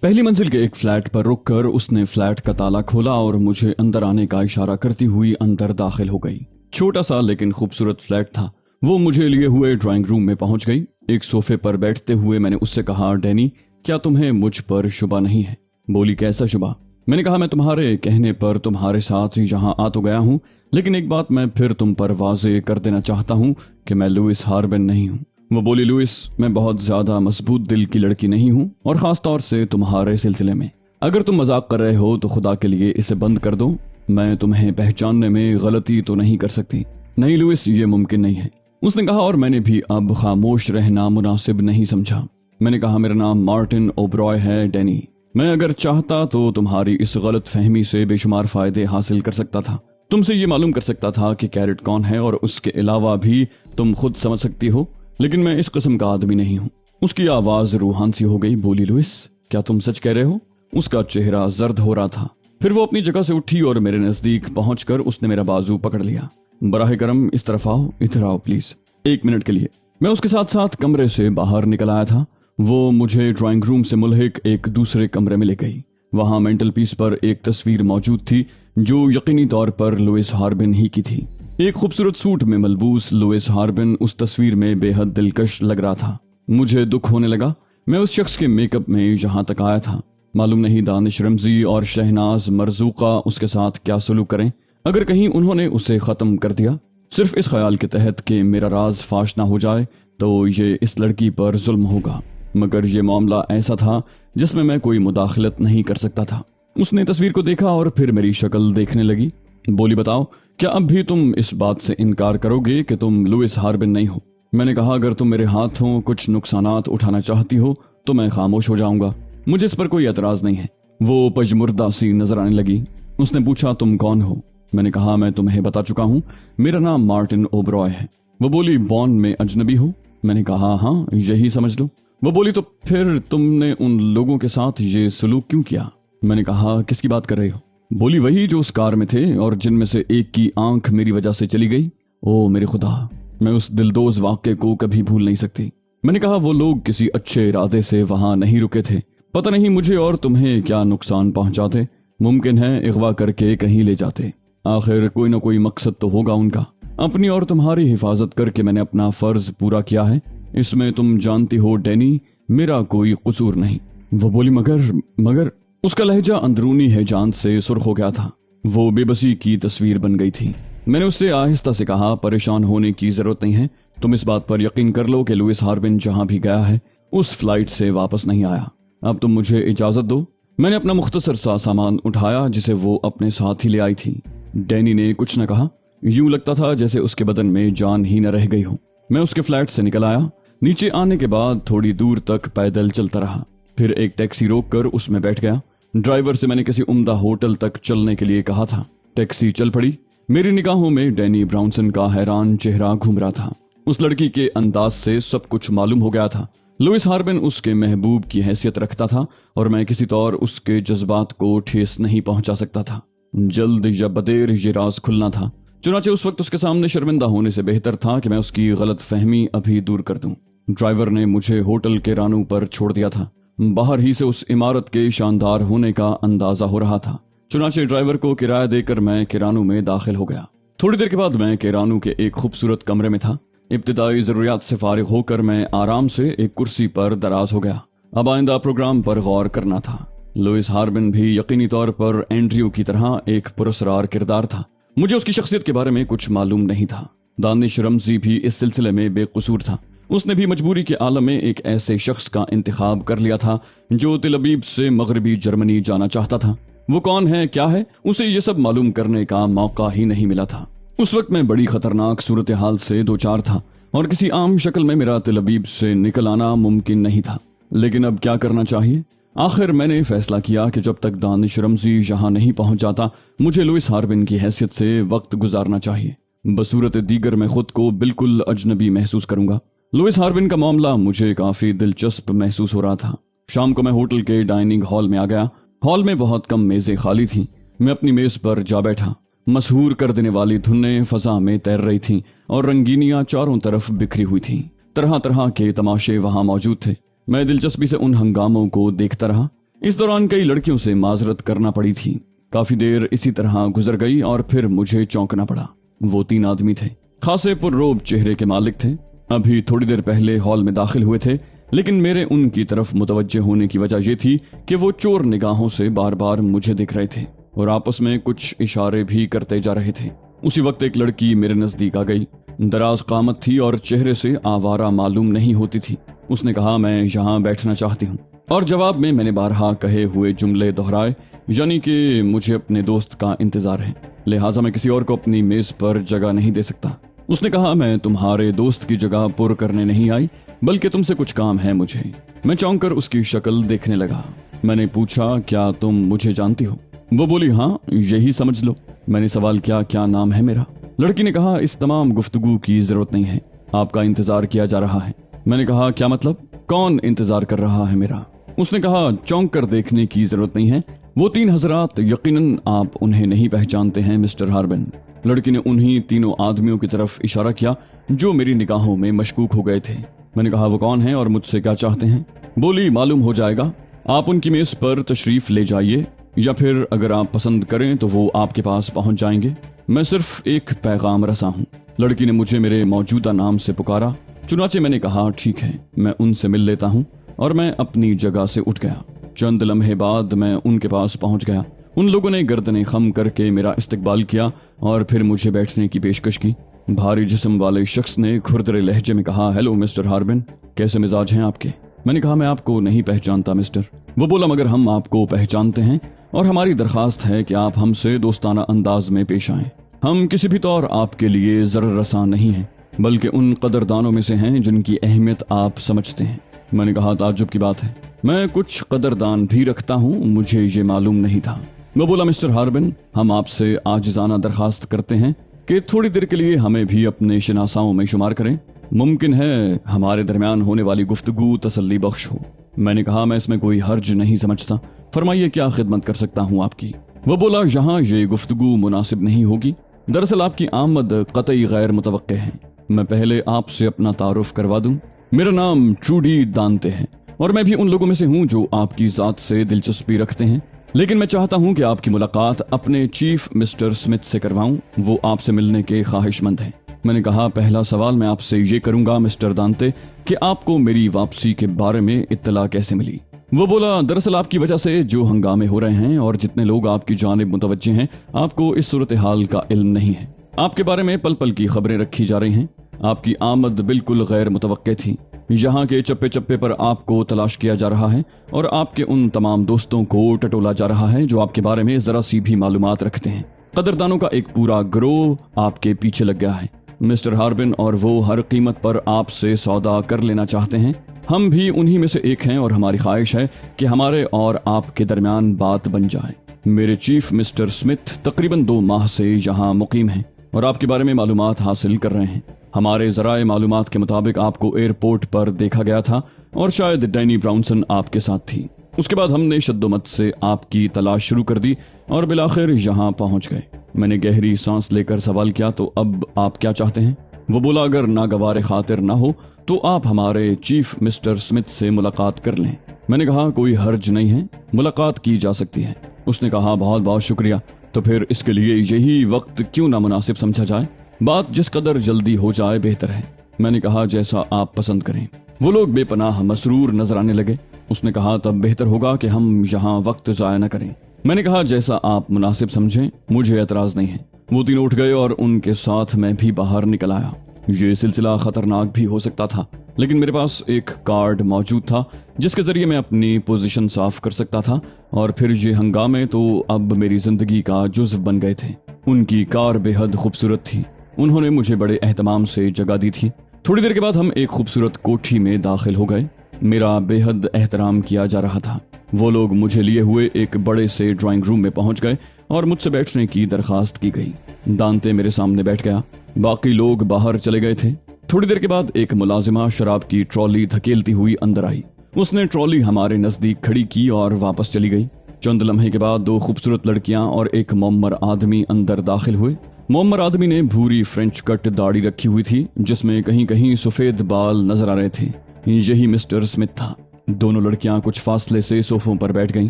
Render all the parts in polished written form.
पहली मंजिल के एक फ्लैट पर रुककर उसने फ्लैट का ताला खोला और मुझे अंदर आने का इशारा करती हुई अंदर दाखिल हो गई। छोटा सा लेकिन खूबसूरत फ्लैट था। वो मुझे लिए हुए ड्राइंग रूम में पहुंच गई। एक सोफे पर बैठते हुए मैंने उससे कहा, डैनी, क्या तुम्हें मुझ पर शुबा नहीं है? बोली, कैसा शुबा? मैंने कहा, मैं तुम्हारे कहने पर तुम्हारे साथ यहाँ आ तो गया हूँ, लेकिन एक बात मैं फिर तुम पर वाजे कर देना चाहता हूँ कि मैं लुइस हार्बिन नहीं हूँ। वो बोली, लुइस, मैं बहुत ज्यादा मजबूत दिल की लड़की नहीं हूँ, और खास तौर से तुम्हारे सिलसिले में। अगर तुम मजाक कर रहे हो तो खुदा के लिए इसे बंद कर दो। मैं तुम्हें पहचानने में गलती तो नहीं कर सकती। नहीं लुइस, ये मुमकिन नहीं है, उसने कहा, और मैंने भी अब खामोश रहना मुनासिब नहीं समझा। मैंने कहा, मेरा नाम मार्टिन ओब्रॉय है डैनी। मैं अगर चाहता तो तुम्हारी इस गलत फहमी से बेशुमार फायदे हासिल कर सकता था। तुमसे ये मालूम कर सकता था कि कैरेट कौन है, और उसके अलावा भी तुम खुद समझ सकती हो, लेकिन मैं इस किस्म का आदमी नहीं हूँ। उसकी आवाज रूहान सी हो गई। बोली, लुइस, क्या तुम सच कह रहे हो? उसका चेहरा जर्द हो रहा था। फिर वो अपनी जगह से उठी और मेरे नजदीक पहुंचकर उसने मेरा बाजू पकड़ लिया। बराह करम इस तरफ आओ, इधर आओ प्लीज, 1 मिनट के लिए। मैं उसके साथ साथ कमरे से बाहर निकल आया था। वो मुझे ड्राइंग रूम से मुल्हिक एक दूसरे कमरे में ले गई। वहां मेंटल पीस पर एक तस्वीर मौजूद थी जो यकीनी तौर पर लुइस हार्बिन ही की थी। एक खूबसूरत सूट में मलबूस लुइस हार्बिन उस तस्वीर में बेहद दिलकश लग रहा था। मुझे दुख होने लगा। मैं उस शख्स के मेकअप में यहां तक आया था। मालूम नहीं दानिश रमजी और शहनाज मरजूका उसके साथ क्या सलूक करें। अगर कहीं उन्होंने उसे खत्म कर दिया, सिर्फ इस ख्याल के तहत कि मेरा राज फाश ना हो जाए, तो ये इस लड़की पर जुल्म होगा। मगर ये मामला ऐसा था जिसमें मैं कोई मुदाखलत नहीं कर सकता था। उसने तस्वीर को देखा और फिर मेरी शक्ल देखने लगी। बोली, बताओ, क्या अब भी तुम इस बात से इनकार करोगे कि तुम लुइस हार्बिन नहीं हो? मैंने कहा, अगर तुम मेरे हाथों कुछ नुकसानात उठाना चाहती हो तो मैं खामोश हो जाऊंगा। मुझे इस पर कोई एतराज नहीं है। वो पजमुर्दा सी नजर आने लगी। उसने पूछा, तुम कौन हो? मैंने कहा, मैं तुम्हें बता चुका हूँ, मेरा नाम मार्टिन ओब्रॉय है। वो बोली, बॉन्ड में अजनबी हो? मैंने कहा, हाँ, यही समझ लो। वो बोली, तो फिर तुमने उन लोगों के साथ ये सलूक क्यों किया? मैंने कहा, किसकी बात कर रही हो? बोली, वही जो उस कार में थे और जिनमें से एक की आंख मेरी वजह से चली गई। ओ मेरे खुदा, मैं उस दिलदोज वाक़े को कभी भूल नहीं सकती। मैंने कहा, वो लोग किसी अच्छे इरादे से वहां नहीं रुके थे। पता नहीं मुझे और तुम्हें क्या नुकसान पहुंचाते। मुमकिन है अगवा करके कहीं ले जाते। आखिर कोई ना कोई मकसद तो होगा उनका। अपनी और तुम्हारी हिफाजत करके मैंने अपना फर्ज पूरा किया है। इसमें तुम जानती हो डैनी, मेरा कोई कसूर नहीं। वो बोली, मगर उसका लहजा अंदरूनी हैजान से सुर्ख हो गया था। वो बेबसी की तस्वीर बन गई थी। मैंने उससे आहिस्ता से कहा, परेशान होने की जरूरत नहीं है। तुम इस बात पर यकीन कर लो कि लुइस हार्बिन जहां भी गया है उस फ्लाइट से वापस नहीं आया। अब तुम मुझे इजाजत दो। मैंने अपना मुख्तसर सा सामान उठाया जिसे वो अपने साथ ही ले आई थी। डैनी ने कुछ न कहा। यूं लगता था जैसे उसके बदन में जान ही न रह गई हो। मैं उसके फ्लैट से निकल आया। नीचे आने के बाद थोड़ी दूर तक पैदल चलता रहा। फिर एक टैक्सी रोककर उसमें बैठ गया। ड्राइवर से मैंने किसी उम्दा होटल तक चलने के लिए कहा था। टैक्सी चल पड़ी। मेरी निगाहों में डैनी ब्राउनसन का हैरान चेहरा घूम रहा था। उस लड़की के अंदाज से सब कुछ मालूम हो गया था। लुइस हार्बिन उसके महबूब की हैसियत रखता था और मैं किसी तौर उसके जज्बात को ठेस नहीं पहुंचा सकता था। जल्द या बदेर ये राज खुलना था। चुनाचे उस वक्त उसके सामने शर्मिंदा होने से बेहतर था कि मैं उसकी गलत फहमी अभी दूर कर दूं। ड्राइवर ने मुझे होटल के रानू पर छोड़ दिया था। बाहर ही से उस इमारत के शानदार होने का अंदाजा हो रहा था। चुनाचे ड्राइवर को किराया देकर मैं किरानू में दाखिल हो गया। थोड़ी देर के बाद मैं किरानू के एक खूबसूरत कमरे में था। इब्तिदाई जरूरियात से फारिग होकर मैं आराम से एक कुर्सी पर दराज हो गया। अब आइंदा प्रोग्राम पर गौर करना था। लुइस हार्बिन भी यकीनी तौर पर एंड्रयू की तरह एक पुरस्कार किरदार था। मुझे उसकी शख्सियत के बारे में कुछ मालूम नहीं था। दानिश रमजी भी इस सिलसिले में बेकसूर था। उसने भी मजबूरी के आलम में एक ऐसे शख्स का इंतखाब कर लिया था जो तिल अबीब से मगरबी जर्मनी जाना चाहता था। वो कौन है, क्या है, उसे ये सब मालूम करने का मौका ही नहीं मिला था। उस वक्त मैं बड़ी खतरनाक सूरत हाल से दो चार था और किसी आम शक्ल में मेरा तिल अबीब से निकल आना मुमकिन नहीं था। लेकिन अब क्या करना चाहिए? आखिर मैंने फैसला किया कि जब तक दानिश रमजी यहाँ नहीं पहुंच जाता मुझे लुइस हार्बिन की हैसियत से वक्त गुजारना चाहिए। बसूरत दीगर मैं खुद को बिल्कुल अजनबी महसूस करूंगा। लुइस हार्बिन का मामला मुझे काफी दिलचस्प महसूस हो रहा था। शाम को मैं होटल के डाइनिंग हॉल में आ गया। हॉल में बहुत कम मेजें खाली थीं। मैं अपनी मेज पर जा बैठा। मशहूर कर देने वाली धुनें फजा में तैर रही थीं और रंगीनियां चारों तरफ बिखरी हुई थीं। तरह तरह के तमाशे वहां मौजूद थे। मैं दिलचस्पी से उन हंगामों को देखता रहा। इस दौरान कई लड़कियों से माजरत करना पड़ी थी। काफी देर इसी तरह गुजर गई और फिर मुझे चौंकना पड़ा। वो 3 आदमी थे, खासे पुररोब चेहरे के मालिक थे। अभी थोड़ी देर पहले हॉल में दाखिल हुए थे, लेकिन मेरे उनकी तरफ मुतवज्जे होने की वजह यह थी कि वो चोर निगाहों से बार बार मुझे देख रहे थे और आपस में कुछ इशारे भी करते जा रहे थे। उसी वक्त एक लड़की मेरे नजदीक आ गई। दराज कामत थी और चेहरे से आवारा मालूम नहीं होती थी। उसने कहा, मैं यहाँ बैठना चाहती हूँ, और जवाब में मैंने बारहा कहे हुए जुमले दोहराए, यानी कि मुझे अपने दोस्त का इंतजार है, लिहाजा मैं किसी और को अपनी मेज पर जगह नहीं दे सकता। उसने कहा, मैं तुम्हारे दोस्त की जगह पुर करने नहीं आई, बल्कि तुमसे कुछ काम है मुझे। मैं चौंक कर उसकी शक्ल देखने लगा। मैंने पूछा, क्या तुम मुझे जानती हो? वो बोली, हाँ, यही समझ लो। मैंने सवाल किया, क्या नाम है मेरा? लड़की ने कहा, इस तमाम गुफ्तगू की जरूरत नहीं है, आपका इंतजार किया जा रहा है। मैंने कहा, क्या मतलब? कौन इंतजार कर रहा है मेरा? उसने कहा, चौंक कर देखने की जरूरत नहीं है, वो 3 हजरात, यकीनन आप उन्हें नहीं पहचानते हैं मिस्टर हार्बिन। लड़की ने उन्हीं तीनों आदमियों की तरफ इशारा किया जो मेरी निगाहों में मशकूक हो गए थे। मैंने कहा, वो कौन है और मुझसे क्या चाहते हैं? बोली, मालूम हो जाएगा, आप उनकी मेज पर तशरीफ ले जाइए, या फिर अगर आप पसंद करें तो वो आपके पास पहुंच जाएंगे। मैं सिर्फ एक पैगाम रसा हूँ। लड़की ने मुझे मेरे मौजूदा नाम से पुकारा। चुनाचे मैंने कहा, ठीक है, मैं उनसे मिल लेता हूँ, और मैं अपनी जगह से उठ गया। चंद लम्हे बाद मैं उनके पास पहुंच गया। उन लोगों ने गर्दनें खम करके मेरा इस्तकबाल किया और फिर मुझे बैठने की पेशकश की। भारी जिस्म वाले शख्स ने खुरदरे लहजे में कहा, हेलो मिस्टर हार्बिन, कैसे मिजाज हैं आपके? मैंने कहा, मैं आपको नहीं पहचानता मिस्टर। वो बोला, मगर हम आपको पहचानते हैं और हमारी दरखास्त है कि आप हमसे दोस्ताना अंदाज में पेश आएं। हम किसी भी तौर आपके लिए ज़र रसा नहीं हैं, बल्कि उन कदरदानों में से हैं जिनकी अहमियत आप समझते हैं। मैंने कहा, ताज्जुब की बात है, मैं कुछ कदरदान भी रखता हूँ, मुझे ये मालूम नहीं था। वो बोला, मिस्टर हार्बिन, हम आपसे आजिज़ाना दरखास्त करते हैं कि थोड़ी देर के लिए हमें भी अपने शनासाओं में शुमार करें। मुमकिन है हमारे दरमियान होने वाली गुफ्तगू तसल्ली बख्श हो। मैंने कहा, मैं इसमें कोई हर्ज नहीं समझता, फरमाइए क्या खिदमत कर सकता हूँ आपकी? वो बोला, यहाँ ये गुफ्तगू मुनासिब नहीं होगी। दरअसल आपकी आमद कतई गैर मुतवक्के है। मैं पहले आपसे अपना तारुफ करवा दूं। मेरा नाम ट्रूडी दांते है और मैं भी उन लोगों में से हूं जो आपकी जात से दिलचस्पी रखते हैं, लेकिन मैं चाहता हूं कि आपकी मुलाकात अपने चीफ मिस्टर स्मिथ से करवाऊं। वो आपसे मिलने के ख्वाहिशमंद हैं। मैंने कहा, पहला सवाल मैं आपसे ये करूंगा मिस्टर दांते कि आपको मेरी वापसी के बारे में इत्तला कैसे मिली? वो बोला, दरअसल आपकी वजह से जो हंगामे हो रहे हैं और जितने लोग आपकी जानिब मुतवज्जे हैं, आपको इस सूरत हाल का इल्म नहीं है। आपके बारे में पल पल की खबरें रखी जा रही हैं। आपकी आमद बिल्कुल गैर मुतवक्के थी। यहाँ के चप्पे चप्पे पर आपको तलाश किया जा रहा है और आपके उन तमाम दोस्तों को टटोला जा रहा है जो आपके बारे में जरा सी भी मालूमात रखते हैं। कदरदानों का एक पूरा गिरोह आपके पीछे लग गया है मिस्टर हार्बिन, और वो हर कीमत पर आपसे सौदा कर लेना चाहते हैं। हम भी उन्हीं में से एक हैं और हमारी ख्वाहिश है कि हमारे और आपके दरमियान बात बन जाए। मेरे चीफ मिस्टर स्मिथ तकरीबन 2 माह से यहाँ मुकीम हैं और आपके बारे में मालूमात हासिल कर रहे हैं। हमारे जराए मालूमात के मुताबिक आपको एयरपोर्ट पर देखा गया था और शायद डैनी ब्राउनसन आपके साथ थी। उसके बाद हमने शद्दोमत से आपकी तलाश शुरू कर दी और बिलाखिर यहाँ पहुँच गए। मैंने गहरी सांस लेकर सवाल किया, तो अब आप क्या चाहते हैं? वो बोला, अगर नागवार खातिर ना हो तो आप हमारे चीफ मिस्टर स्मिथ से मुलाकात कर लें। मैंने कहा, कोई हर्ज नहीं है, मुलाकात की जा सकती है। उसने कहा, बहुत बहुत शुक्रिया, तो फिर इसके लिए यही वक्त क्यों ना मुनासिब समझा जाए? बात जिस कदर जल्दी हो जाए बेहतर है। मैंने कहा, जैसा आप पसंद करें। वो लोग बेपनाह मसरूर नजर आने लगे। उसने कहा, तब बेहतर होगा कि हम यहाँ वक्त जाया न करें। मैंने कहा, जैसा आप मुनासिब समझें, मुझे एतराज नहीं है। वो तीनों उठ गए और उनके साथ मैं भी बाहर निकल आया। ये सिलसिला खतरनाक भी हो सकता था, लेकिन मेरे पास एक कार्ड मौजूद था जिसके जरिए मैं अपनी पोजीशन साफ कर सकता था, और फिर ये हंगामे तो अब मेरी जिंदगी का जुज़्व बन गए थे। उनकी कार बेहद खूबसूरत थी। उन्होंने मुझे बड़े एहतमाम से जगह दी थी। थोड़ी देर के बाद हम एक खूबसूरत कोठी में दाखिल हो गए। मेरा बेहद एहतराम किया जा रहा था। वो लोग मुझे लिए हुए एक बड़े से ड्राइंग रूम में पहुंच गए और मुझसे बैठने की दरखास्त की गई। दांते मेरे सामने बैठ गया। बाकी लोग बाहर चले गए थे। थोड़ी देर के बाद एक मुलाजिमा शराब की ट्रॉली धकेलती हुई अंदर आई। उसने ट्रॉली हमारे नजदीक खड़ी की और वापस चली गई। चंद लम्हे के बाद 2 खूबसूरत लड़कियां और एक मोमर आदमी अंदर दाखिल हुए। मोमर आदमी ने भूरी फ्रेंच कट दाढ़ी रखी हुई थी जिसमें कहीं कहीं सफेद बाल नजर आ रहे थे। यही मिस्टर स्मिथ था। दोनों लड़कियां कुछ फासले से सोफों पर बैठ गईं।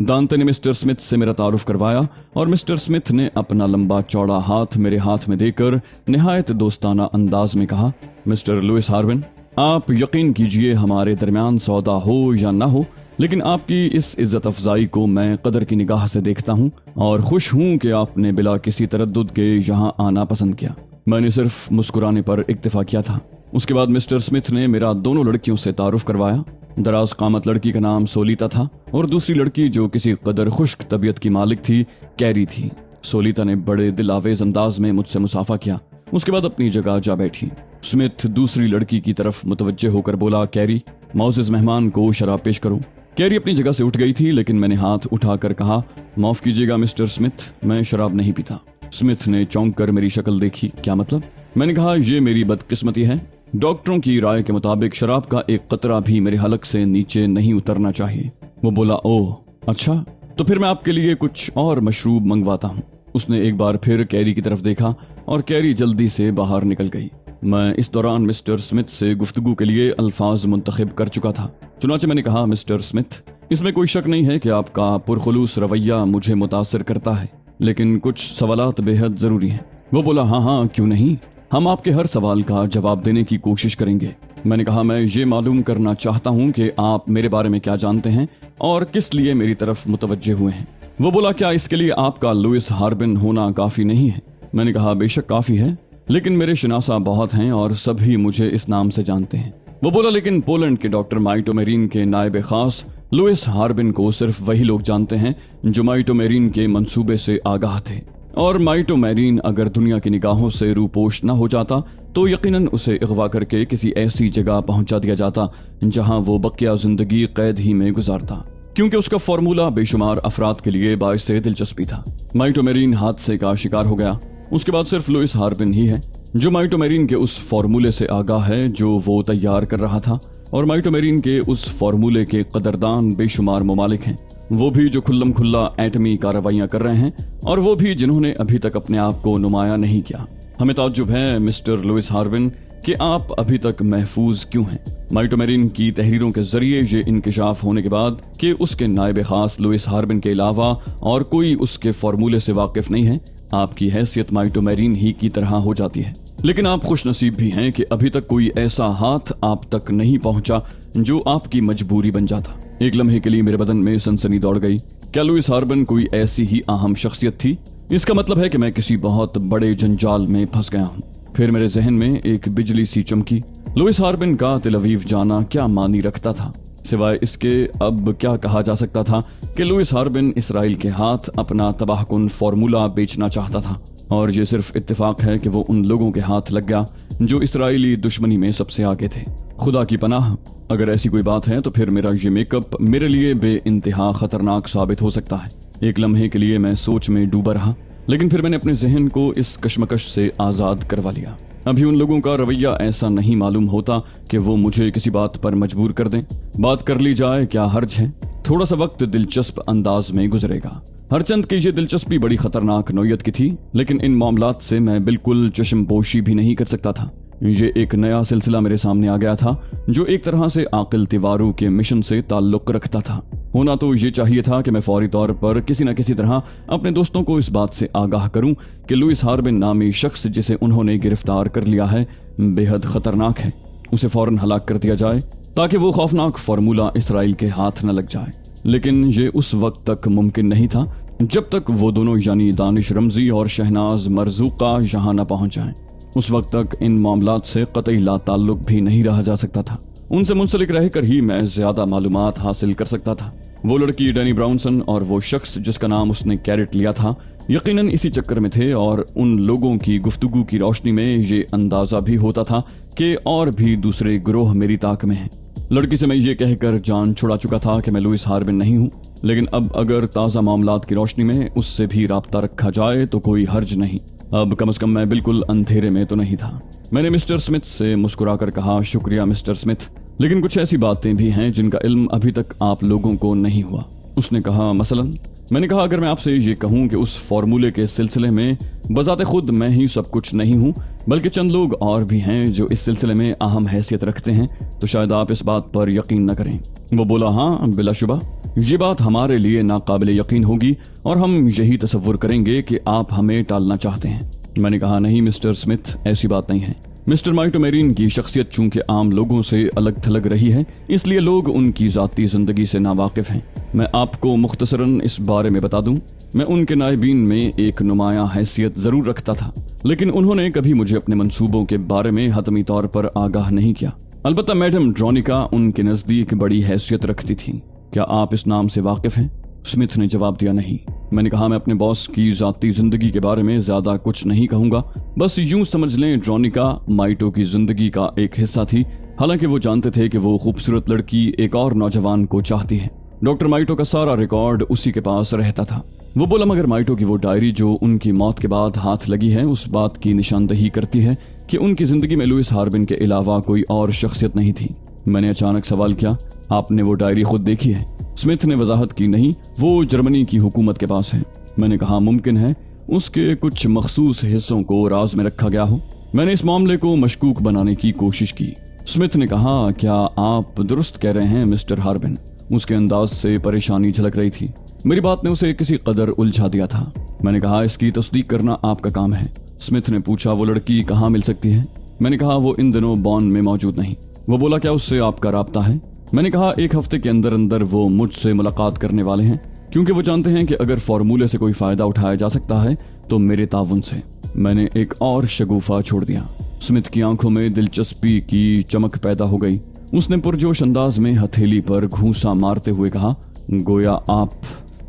दांते ने मिस्टर स्मिथ से मेरा तारुफ करवाया और मिस्टर स्मिथ ने अपना लंबा चौड़ा हाथ मेरे हाथ में देकर निहायत दोस्ताना अंदाज में कहा, मिस्टर लुइस हार्विन, आप यकीन कीजिए हमारे दरमियान सौदा हो या ना हो, लेकिन आपकी इस इज्जत अफजाई को मैं कदर की निगाह से देखता हूँ और खुश हूँ कि आपने बिला किसी तरद्दुद के यहाँ आना पसंद किया। मैंने सिर्फ मुस्कुराने पर इक्तिफा किया था। उसके बाद मिस्टर स्मिथ ने मेरा दोनों लड़कियों से तारुफ करवाया। दराज कामत लड़की का नाम सोलिता था और दूसरी लड़की जो किसी कदर खुश्क तबीयत की मालिक थी कैरी थी। सोलिता ने बड़े दिलावेज अंदाज में मुझसे मुसाफा किया, उसके बाद अपनी जगह जा बैठी। स्मिथ दूसरी लड़की की तरफ मुतवज्जे होकर बोला, कैरी, मौजूद मेहमान को शराब पेश करूं। कैरी अपनी जगह से उठ गई थी, लेकिन मैंने हाथ उठाकर कहा, माफ कीजिएगा मिस्टर स्मिथ, मैं शराब नहीं पीता। स्मिथ ने चौंक कर मेरी शक्ल देखी। क्या मतलब? मैंने कहा, ये मेरी बदकिस्मती है। डॉक्टरों की राय के मुताबिक शराब का एक कतरा भी मेरे हलक से नीचे नहीं उतरना चाहिए। वो बोला, ओह अच्छा, तो फिर मैं आपके लिए कुछ और मशरूब मंगवाता हूँ। उसने एक बार फिर कैरी की तरफ देखा और कैरी जल्दी से बाहर निकल गई। मैं इस दौरान मिस्टर स्मिथ से गुफ्तगू के लिए अल्फाज मुंतखब कर चुका था। चुनाचे मैंने कहा, मिस्टर स्मिथ, इसमें कोई शक नहीं है कि आपका पुरखुलूस रवैया मुझे मुतासिर करता है, लेकिन कुछ सवालात बेहद जरूरी हैं। वो बोला, हाँ, क्यों नहीं, हम आपके हर सवाल का जवाब देने की कोशिश करेंगे। मैंने कहा, मैं ये मालूम करना चाहता हूँ कि आप मेरे बारे में क्या जानते हैं और किस लिए मेरी तरफ मुतवज्जे हुए हैं। वो बोला, क्या इसके लिए आपका लुइस हार्बिन होना काफी नहीं है? मैंने कहा, बेशक काफी है, लेकिन मेरे शनासा बहुत हैं और सभी मुझे इस नाम से जानते हैं। वो बोला, लेकिन पोलैंड के डॉक्टर माइटोमेरिन के नायब खास लुइस हार्बिन को सिर्फ वही लोग जानते हैं जो माइटोमेरिन के मंसूबे से आगाह थे, और माइटोमेरिन अगर दुनिया की निगाहों से रूपोश न हो जाता तो यकीनन उसे अगवा करके किसी ऐसी जगह पहुंचा दिया जाता जहां वो बकिया जिंदगी कैद ही में गुजारता, क्योंकि उसका फॉर्मूला बेशुमार अफराद के लिए बाइस दिलचस्पी था। माइटोमेरिन हादसे का शिकार हो गया। उसके बाद सिर्फ लुइस हार्बिन ही है जो माइटोमेरिन के उस फॉर्मूले से आगाह है जो वो तैयार कर रहा था, और माइटोमेरिन के उस फॉर्मूले के कदरदान बेशुमार ममालिक हैं, वो भी जो खुल्लम खुल्ला एटमी कार्रवाइयां कर रहे हैं और वो भी जिन्होंने अभी तक अपने आप को नुमाया नहीं किया। हमें ताज्जुब है मिस्टर लुइस हार्बिन कि आप अभी तक महफूज क्यों हैं। माइटोमेरिन की तहरीरों के जरिए ये इंकिशाफ होने के बाद कि उसके नायब खास लुइस हार्बिन के अलावा और कोई उसके फॉर्मूले से वाकिफ नहीं है, आपकी हैसियत माइटोमेरिन ही की तरह हो जाती है। लेकिन आप खुश नसीब भी हैं कि अभी तक कोई ऐसा हाथ आप तक नहीं पहुंचा जो आपकी मजबूरी बन जाता। एक लम्हे के लिए मेरे बदन में सनसनी दौड़ गई। क्या लुइस हार्बिन कोई ऐसी ही अहम शख्सियत थी? इसका मतलब है कि मैं किसी बहुत बड़े जंजाल में फंस गया हूँ। फिर मेरे जहन में एक बिजली सी चमकी। लुइस हार्बिन का तेल अवीव जाना क्या मानी रखता था? सिवाय इसके अब क्या कहा जा सकता था कि लुइस हार्बिन इसराइल के हाथ अपना तबाहकुन फॉर्मूला बेचना चाहता था, और ये सिर्फ इत्तेफाक है कि वो उन लोगों के हाथ लग गया जो इसराइली दुश्मनी में सबसे आगे थे। खुदा की पनाह, अगर ऐसी कोई बात है तो फिर मेरा ये मेकअप मेरे लिए बेइंतहा खतरनाक साबित हो सकता है। एक लम्हे के लिए मैं सोच में डूबा रहा, लेकिन फिर मैंने अपने जहन को इस कशमकश से आजाद करवा लिया। अभी उन लोगों का रवैया ऐसा नहीं मालूम होता कि वो मुझे किसी बात पर मजबूर कर दें। बात कर ली जाए, क्या हर्ज है? थोड़ा सा वक्त दिलचस्प अंदाज में गुजरेगा। हरचंद की ये दिलचस्पी बड़ी खतरनाक नौयत की थी, लेकिन इन मामलात से मैं बिल्कुल चश्मपोशी भी नहीं कर सकता था। ये एक नया सिलसिला मेरे सामने आ गया था जो एक तरह से आकिल तिवारू के मिशन से ताल्लुक रखता था। होना तो ये चाहिए था कि मैं फौरी तौर पर किसी न किसी तरह अपने दोस्तों को इस बात से आगाह करूं कि लुइस हार्बिन नामी शख्स जिसे उन्होंने गिरफ्तार कर लिया है बेहद खतरनाक है। उसे फौरन हलाक कर दिया जाए ताकि वो खौफनाक फॉर्मूला इसराइल के हाथ न लग जाए। लेकिन ये उस वक्त तक मुमकिन नहीं था जब तक वो दोनों यानी दानिश रमजी और शहनाज मरजूका यहाँ न पहुंच जाएं। उस वक्त तक इन मामलात से कतई ला ताल्लुक भी नहीं रहा जा सकता था। उनसे मुंसलिक रहकर ही मैं ज्यादा मालूमात हासिल कर सकता था। वो लड़की डैनी ब्राउनसन और वो शख्स जिसका नाम उसने कैरेट लिया था यकीनन इसी चक्कर में थे, और उन लोगों की गुफ्तगू की रोशनी में ये अंदाजा भी होता था कि और भी दूसरे गिरोह मेरी ताक में हैं। लड़की से मैं ये कहकर जान छुड़ा चुका था कि मैं लुइस हार्बिन नहीं हूँ, लेकिन अब अगर ताज़ा मामलात की रोशनी में उससे भी राब्ता रखा जाए तो कोई हर्ज नहीं। अब कम से कम मैं बिल्कुल अंधेरे में तो नहीं था। मैंने मिस्टर स्मिथ से मुस्कुराकर कहा, शुक्रिया मिस्टर स्मिथ, लेकिन कुछ ऐसी बातें भी हैं जिनका इल्म अभी तक आप लोगों को नहीं हुआ। उसने कहा, मसलन? मैंने कहा अगर मैं आपसे ये कहूं कि उस फॉर्मूले के सिलसिले में बजाते खुद मैं ही सब कुछ नहीं हूं, बल्कि चंद लोग और भी हैं जो इस सिलसिले में अहम हैसियत रखते हैं, तो शायद आप इस बात पर यकीन न करें। वो बोला, हाँ बिलाशुबा ये बात हमारे लिए नाकाबिले यकीन होगी और हम यही तसव्वुर करेंगे कि आप हमें टालना चाहते हैं। मैंने कहा नहीं मिस्टर स्मिथ, ऐसी बात नहीं है। मिस्टर माइटो मेरीन की शख्सियत चूंकि आम लोगों से अलग थलग रही है, इसलिए लोग उनकी जाती जिंदगी से नावाकिफ हैं। मैं आपको मुख्तसरन इस बारे में बता दूं, मैं उनके नायबीन में एक नुमायां हैसियत जरूर रखता था, लेकिन उन्होंने कभी मुझे अपने मंसूबों के बारे में हतमी तौर पर आगाह नहीं किया। अलबत्ता मैडम ड्रोनिका उनके नजदीक बड़ी हैसियत रखती थी। क्या आप इस नाम से वाकिफ हैं? स्मिथ ने जवाब दिया, नहीं। मैंने कहा मैं अपने बॉस की जाती जिंदगी के बारे में ज्यादा कुछ नहीं कहूंगा, बस यूं समझ लें ड्रोनिका माइटो की जिंदगी का एक हिस्सा थी। हालांकि वो जानते थे कि वो खूबसूरत लड़की एक और नौजवान को चाहती है। डॉक्टर माइटो का सारा रिकॉर्ड उसी के पास रहता था। वो बोला मगर माइटो की वो डायरी जो उनकी मौत के बाद हाथ लगी है, उस बात की निशानदही करती है कि उनकी जिंदगी में लुइस हार्बिन के अलावा कोई और शख्सियत नहीं थी। मैंने अचानक सवाल किया, आपने वो डायरी खुद देखी है? स्मिथ ने वजाहत की, नहीं, वो जर्मनी की हुकूमत के पास है। मैंने कहा मुमकिन है उसके कुछ मखसूस हिस्सों को राज में रखा गया हो। मैंने इस मामले को मशकूक बनाने की कोशिश की। स्मिथ ने कहा, क्या आप दुरुस्त कह रहे हैं मिस्टर हार्बिन? उसके अंदाज से परेशानी झलक रही थी। मेरी बात ने उसे किसी कदर उलझा दिया था। मैंने कहा इसकी तस्दीक करना आपका काम है। स्मिथ ने पूछा, वो लड़की कहाँ मिल सकती है? मैंने कहा वो इन दिनों बॉन में मौजूद नहीं। वो बोला, क्या उससे आपका राब्ता है? मैंने कहा एक हफ्ते के अंदर अंदर वो मुझसे मुलाकात करने वाले हैं, क्योंकि वो जानते हैं कि अगर फॉर्मूले से कोई फायदा उठाया जा सकता है तो मेरे ताउन से। मैंने एक और शगुफा छोड़ दिया। स्मिथ की आंखों में दिलचस्पी की चमक पैदा हो गई। उसने पुरजोश अंदाज में हथेली पर घूंसा मारते हुए कहा, गोया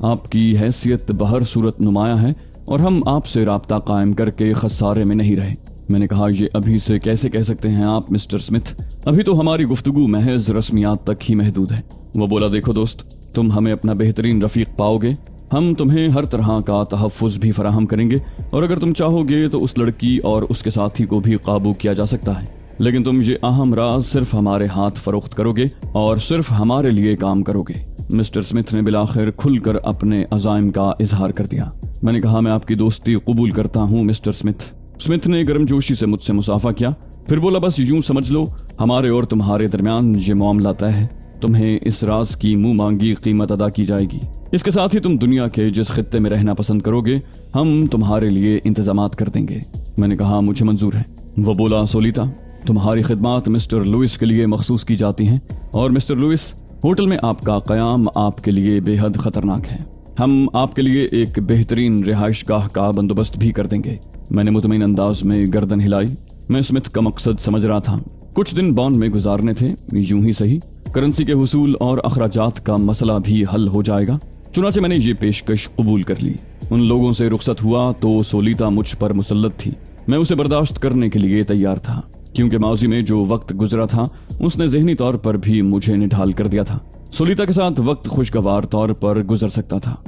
आपकी हैसियत बहर सूरत नुमाया है और हम आपसे राब्ता कायम करके खसारे में नहीं रहे। मैंने कहा, ये अभी से कैसे कह सकते हैं आप मिस्टर स्मिथ? अभी तो हमारी गुफ्तगू महज रस्मियात तक ही महदूद है। वो बोला, देखो दोस्त, तुम हमें अपना बेहतरीन रफीक पाओगे, हम तुम्हें हर तरह का तहफ़्फ़ुज़ भी फराहम करेंगे, और अगर तुम चाहोगे तो उस लड़की और उसके साथी को भी काबू किया जा सकता है। लेकिन तुम ये अहम राज सिर्फ हमारे हाथ फरोख्त करोगे और सिर्फ हमारे लिए काम करोगे। मिस्टर स्मिथ ने बिलाखिर खुलकर अपने अज़ाइम का इजहार कर दिया। मैंने कहा, मैं आपकी दोस्ती कबूल करता हूँ मिस्टर स्मिथ। स्मिथ ने गर्मजोशी से मुझसे मुसाफा किया, फिर बोला, बस यूं समझ लो हमारे और तुम्हारे दरमियान ये मामला तय है। तुम्हें इस राज की मुंह मांगी कीमत अदा की जाएगी। इसके साथ ही तुम दुनिया के जिस खित्ते में रहना पसंद करोगे हम तुम्हारे लिए इंतजामात कर देंगे। मैंने कहा, मुझे मंजूर है। वो बोला, सोलिता, तुम्हारी खिदमात मिस्टर लुइस के लिए मखसूस की जाती हैं, और मिस्टर लुइस, होटल में आपका कयाम आपके लिए बेहद खतरनाक है। हम आपके लिए एक बेहतरीन रिहाइशगाह का बंदोबस्त भी कर देंगे। मैंने मुतमईन अंदाज में गर्दन हिलाई। मैं स्मिथ का मकसद समझ रहा था। कुछ दिन बॉन में गुजारने थे, यूं ही सही करेंसी के हुसूल और अखराजात का मसला भी हल हो जाएगा। चुनाचे मैंने ये पेशकश कबूल कर ली। उन लोगों से रुखसत हुआ तो सोलिता मुझ पर मुसल्लत थी। मैं उसे बर्दाश्त करने के लिए तैयार था, क्योंकि माजी में जो वक्त गुजरा था उसने ज़हनी तौर पर भी मुझे निढाल कर दिया था। सोलिता के साथ वक्त खुशगवार तौर पर गुजर सकता था।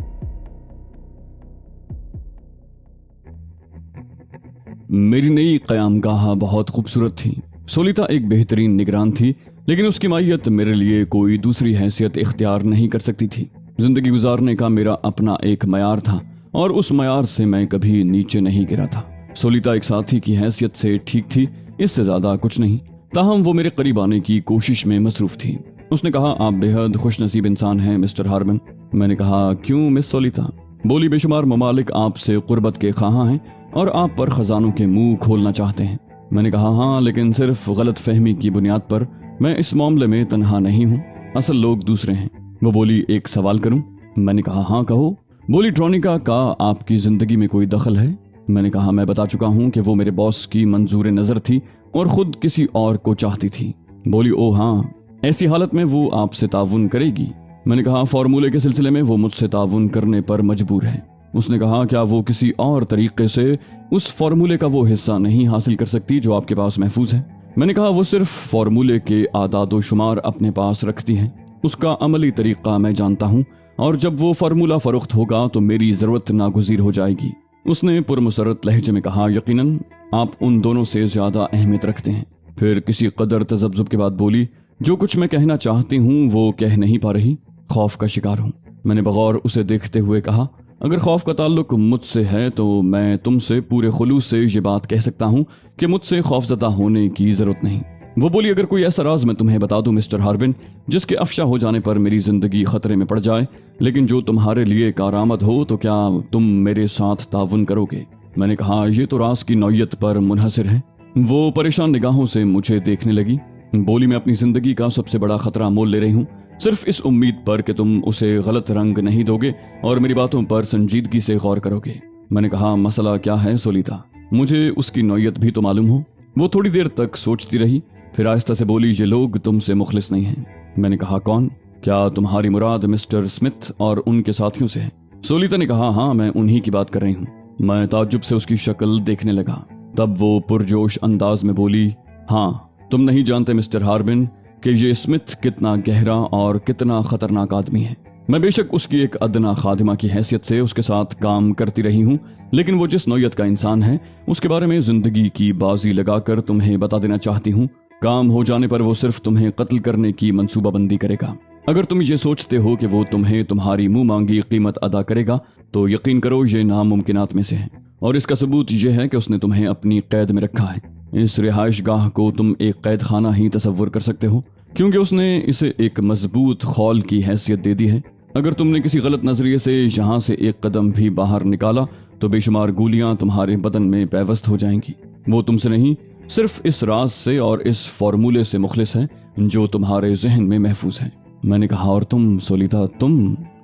मेरी नई क़यामगाह बहुत खूबसूरत थी। सोलिता एक बेहतरीन निगरान थी, लेकिन उसकी माहियत मेरे लिए कोई दूसरी हैसियत इख्तियार नहीं कर सकती थी। जिंदगी गुजारने का मेरा अपना एक मयार था और उस मयार से मैं कभी नीचे नहीं गिरा था। सोलिता एक साथी की हैसियत से ठीक थी, इससे ज्यादा कुछ नहीं। ताहम वो मेरे करीब आने की कोशिश में मसरूफ थी। उसने कहा, आप बेहद खुशनसीब इंसान हैं मिस्टर हार्बिन। मैंने कहा, क्यों मिस सोलिता? बोली, बेशुमार ममालिक आपसे कुर्बत के ख्वाहां हैं और आप पर खजानों के मुंह खोलना चाहते हैं। मैंने कहा, हाँ, लेकिन सिर्फ गलत फहमी की बुनियाद पर। मैं इस मामले में तन्हा नहीं हूँ, असल लोग दूसरे हैं। वो बोली, एक सवाल करूं? मैंने कहा, हाँ कहो। बोली, ड्रोनिका का आपकी जिंदगी में कोई दखल है? मैंने कहा, मैं बता चुका हूं कि वो मेरे बॉस की मंजूर नजर थी और खुद किसी और को चाहती थी। बोली, ओ हाँ, ऐसी हालत में वो आपसे ताउन करेगी? मैंने कहा, फॉर्मूले के सिलसिले में वो मुझसे ताउन करने पर मजबूर है। उसने कहा, क्या वो किसी और तरीके से उस फॉर्मूले का वो हिस्सा नहीं हासिल कर सकती जो आपके पास महफूज है? मैंने कहा, वो सिर्फ फॉर्मूले के आदादो शुमार अपने पास रखती है, उसका अमली तरीका मैं जानता हूँ, और जब वो फार्मूला फरोख्त होगा तो मेरी जरूरत नागुज़ीर हो जाएगी। उसने पुरमुसरत लहजे में कहा, यकीनन आप उन दोनों से ज्यादा अहमियत रखते हैं। फिर किसी कदर तजब्जुब के बाद बोली, जो कुछ मैं कहना चाहती हूँ वो कह नहीं पा रही, खौफ का शिकार हूँ। मैंने बगौर उसे देखते हुए कहा, अगर खौफ का ताल्लुक मुझसे है तो मैं तुमसे पूरे खुलूस से ये बात कह सकता हूँ कि मुझसे खौफजदा होने की जरूरत नहीं। वो बोली, अगर कोई ऐसा राज मैं तुम्हें बता दूं मिस्टर हार्बिन जिसके अफशा हो जाने पर मेरी जिंदगी खतरे में पड़ जाए, लेकिन जो तुम्हारे लिए कारआमद हो, तो क्या तुम मेरे साथ ताउन करोगे? मैंने कहा, यह तो राज की नौयत पर मुनहसिर है। वो परेशान निगाहों से मुझे देखने लगी। बोली, मैं अपनी जिंदगी का सबसे बड़ा खतरा मोल ले रही हूँ, सिर्फ इस उम्मीद पर कि तुम उसे गलत रंग नहीं दोगे और मेरी बातों पर संजीदगी से गौर करोगे। मैंने कहा, मसला क्या है सोलिता? मुझे उसकी नौयत भी तो मालूम हो। वो थोड़ी देर तक सोचती रही, फिर आहिस्ता से बोली, ये लोग तुमसे मुखलिस नहीं हैं। मैंने कहा, कौन? क्या तुम्हारी मुराद मिस्टर स्मिथ और उनके साथियों से है? सोलिता ने कहा, हाँ, मैं उन्हीं की बात कर रही हूँ। मैं ताज्जुब से उसकी शक्ल देखने लगा। तब वो पुरजोश अंदाज में बोली, हाँ, तुम नहीं जानते मिस्टर हार्बिन कि ये स्मिथ कितना गहरा और कितना खतरनाक आदमी है। मैं बेशक उसकी एक अदना खादिमा की हैसियत से उसके साथ काम करती रही हूँ, लेकिन वो जिस नौयत का इंसान है उसके बारे में जिंदगी की बाजी लगाकर तुम्हें बता देना चाहती हूँ। काम हो जाने पर वो सिर्फ तुम्हें कत्ल करने की मंसूबाबंदी करेगा। अगर तुम ये सोचते हो कि वो तुम्हें तुम्हारी मुंह मांगी कीमत अदा करेगा तो यकीन करो ये नामुमकिनात में से है, और इसका सबूत यह है कि उसने तुम्हें अपनी कैद में रखा है। इस रिहाइश गाह को तुम एक कैद खाना ही तसव्वुर कर सकते हो, क्योंकि उसने इसे एक मजबूत खौल की हैसियत दे दी है। अगर तुमने किसी गलत नजरिए से यहाँ से एक कदम भी बाहर निकाला तो बेशुमार गोलियां तुम्हारे बदन में पैवस्त हो जाएंगी। वो तुमसे नहीं, सिर्फ इस राज से और इस फॉर्मूले से मुखलिस है जो तुम्हारे जहन में महफूज है। मैंने कहा, और तुम सोलिता,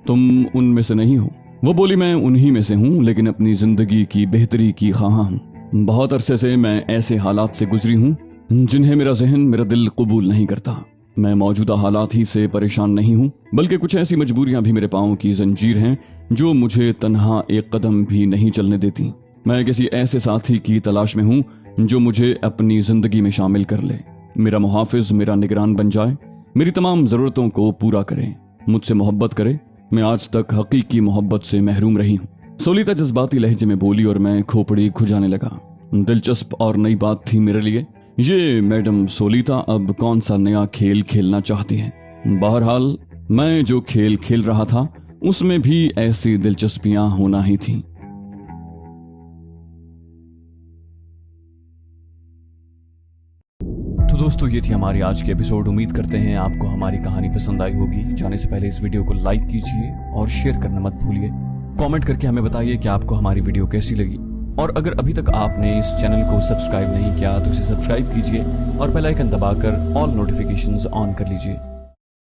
तुम उनमें से नहीं हो? वो बोली, मैं उन्हीं में से हूँ, लेकिन अपनी जिंदगी की बेहतरी की ख्वाहा हूँ। बहुत अरसे से मैं ऐसे हालात से गुजरी हूँ जिन्हें मेरा जहन, मेरा दिल कबूल नहीं करता। मैं मौजूदा हालात ही से परेशान नहीं हूँ, बल्कि कुछ ऐसी मजबूरियां भी मेरे पाँव की जंजीर हैं जो मुझे तन्हा एक कदम भी नहीं चलने देती। मैं किसी ऐसे साथी की तलाश में हूँ जो मुझे अपनी जिंदगी में शामिल कर ले, मेरा मुहाफिज, मेरा निगरान बन जाए, मेरी तमाम जरूरतों को पूरा करे, मुझसे मोहब्बत करे। मैं आज तक हकीकी मोहब्बत से महरूम रही हूँ। सोलिता जज्बाती लहजे में बोली और मैं खोपड़ी खुजाने लगा। दिलचस्प और नई बात थी मेरे लिए। ये मैडम सोलिता अब कौन सा नया खेल खेलना चाहती हैं? बहरहाल मैं जो खेल खेल रहा था उसमें भी ऐसी दिलचस्पियां होना ही थीं। तो दोस्तों, ये थी हमारी आज की एपिसोड। उम्मीद करते हैं आपको हमारी कहानी पसंद आई होगी। जाने से पहले इस वीडियो को लाइक कीजिए और शेयर करना मत भूलिए। कमेंट करके हमें बताइए कि आपको हमारी वीडियो कैसी लगी, और अगर अभी तक आपने इस चैनल को सब्सक्राइब नहीं किया तो इसे सब्सक्राइब कीजिए और बेल आइकन दबाकर ऑल नोटिफिकेशंस ऑन कर लीजिए।